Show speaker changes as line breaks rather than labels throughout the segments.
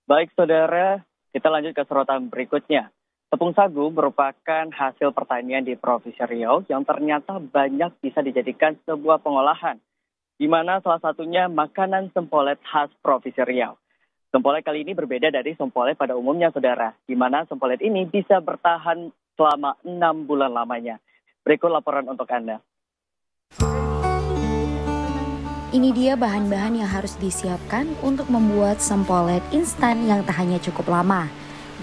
Baik saudara, kita lanjut ke sorotan berikutnya. Tepung sagu merupakan hasil pertanian di Provinsi Riau yang ternyata banyak bisa dijadikan sebuah pengolahan, di mana salah satunya makanan sempolet khas Provinsi Riau. Sempolet kali ini berbeda dari sempolet pada umumnya saudara, di mana sempolet ini bisa bertahan selama 6 bulan lamanya. Berikut laporan untuk Anda.
Ini dia bahan-bahan yang harus disiapkan untuk membuat sempolet instan yang tak hanya cukup lama.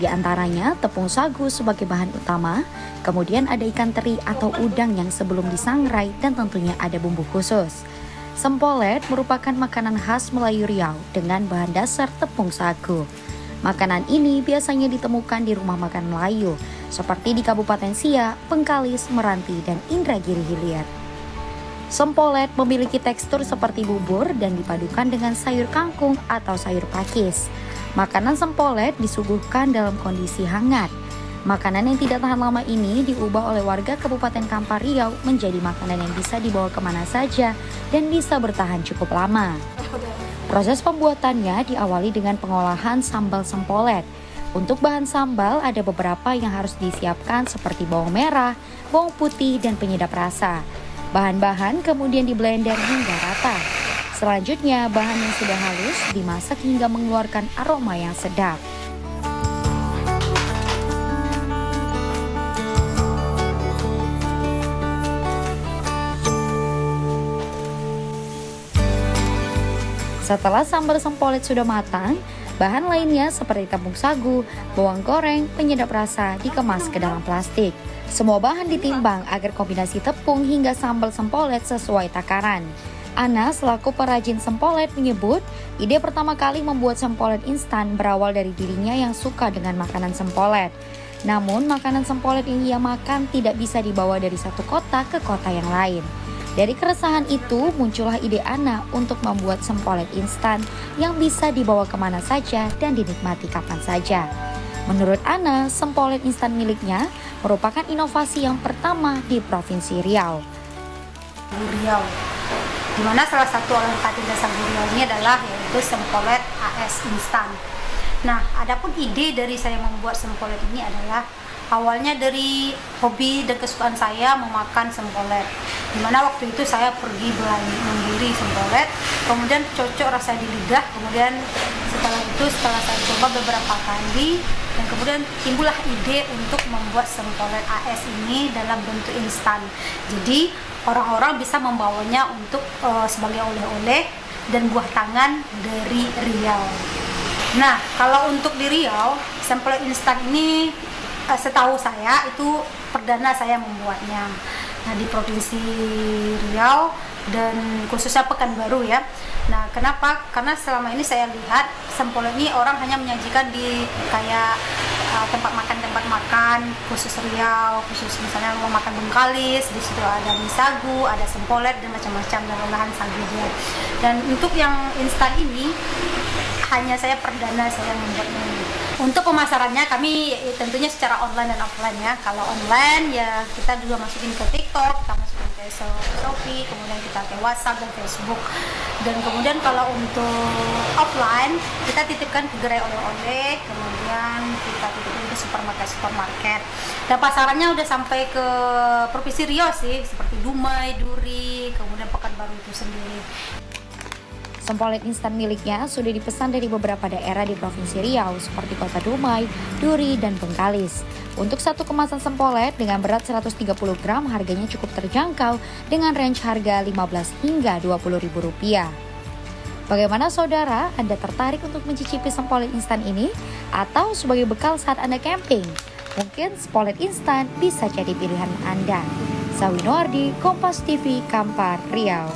Di antaranya tepung sagu sebagai bahan utama, kemudian ada ikan teri atau udang yang sebelum disangrai dan tentunya ada bumbu khusus. Sempolet merupakan makanan khas Melayu Riau dengan bahan dasar tepung sagu. Makanan ini biasanya ditemukan di rumah makan Melayu seperti di Kabupaten Siak, Bengkalis, Meranti, dan Indragiri Hilir. Sempolet memiliki tekstur seperti bubur dan dipadukan dengan sayur kangkung atau sayur pakis. Makanan sempolet disuguhkan dalam kondisi hangat. Makanan yang tidak tahan lama ini diubah oleh warga Kabupaten Kampar Riau menjadi makanan yang bisa dibawa kemana saja dan bisa bertahan cukup lama. Proses pembuatannya diawali dengan pengolahan sambal sempolet. Untuk bahan sambal ada beberapa yang harus disiapkan seperti bawang merah, bawang putih, dan penyedap rasa. Bahan-bahan kemudian diblender hingga rata. Selanjutnya, bahan yang sudah halus dimasak hingga mengeluarkan aroma yang sedap. Setelah sambal sempolet sudah matang, bahan lainnya seperti tepung sagu, bawang goreng, penyedap rasa dikemas ke dalam plastik. Semua bahan ditimbang agar kombinasi tepung hingga sambal sempolet sesuai takaran. Ana selaku perajin sempolet menyebut, ide pertama kali membuat sempolet instan berawal dari dirinya yang suka dengan makanan sempolet. Namun makanan sempolet yang ia makan tidak bisa dibawa dari satu kota ke kota yang lain. Dari keresahan itu muncullah ide Ana untuk membuat sempolet instan yang bisa dibawa kemana saja dan dinikmati kapan saja. Menurut Ana, sempolet instan miliknya merupakan inovasi yang pertama di Provinsi Riau.
Di mana salah satu alternatif dasar Riau ini adalah yaitu sempolet AS instan. Nah, adapun ide dari saya membuat sempolet ini adalah awalnya dari hobi dan kesukaan saya memakan sempolet. Dimana waktu itu saya pergi membeli sempolet, kemudian cocok rasa di lidah, kemudian setelah saya coba beberapa kali, dan kemudian timbullah ide untuk membuat sempolet AS ini dalam bentuk instan. Jadi orang-orang bisa membawanya untuk sebagai oleh-oleh dan buah tangan dari Riau. Nah, kalau untuk di Riau, sempolet instan ini setahu saya itu perdana saya membuatnya. Nah, di Provinsi Riau dan khususnya Pekanbaru ya. Nah, kenapa? Karena selama ini saya lihat sempolet ini orang hanya menyajikan di kayak tempat makan khusus Riau, khusus misalnya rumah makan Bengkalis, di situ ada mie sagu, ada sempolet dan macam-macam dan olahan sagunya. Dan untuk yang instan ini hanya saya perdana saya membuatnya. Untuk pemasarannya kami tentunya secara online dan offline ya. Kalau online ya kita juga masukin ke TikTok, kita masukin ke Shopee, kemudian kita ke WhatsApp dan Facebook. Dan kemudian kalau untuk offline kita titipkan ke gerai oleh-oleh, kemudian kita titipkan ke supermarket. Dan pasarannya udah sampai ke Provinsi Riau sih, seperti Dumai, Duri, kemudian Pekanbaru itu sendiri.
Sempolet instan miliknya sudah dipesan dari beberapa daerah di Provinsi Riau seperti Kota Dumai, Duri, dan Bengkalis. Untuk satu kemasan sempolet dengan berat 130 gram harganya cukup terjangkau dengan range harga 15 hingga 20 ribu rupiah. Bagaimana saudara, Anda tertarik untuk mencicipi sempolet instan ini? Atau sebagai bekal saat Anda camping? Mungkin sempolet instan bisa jadi pilihan Anda. Sawinoardi, Kompas TV, Kampar, Riau.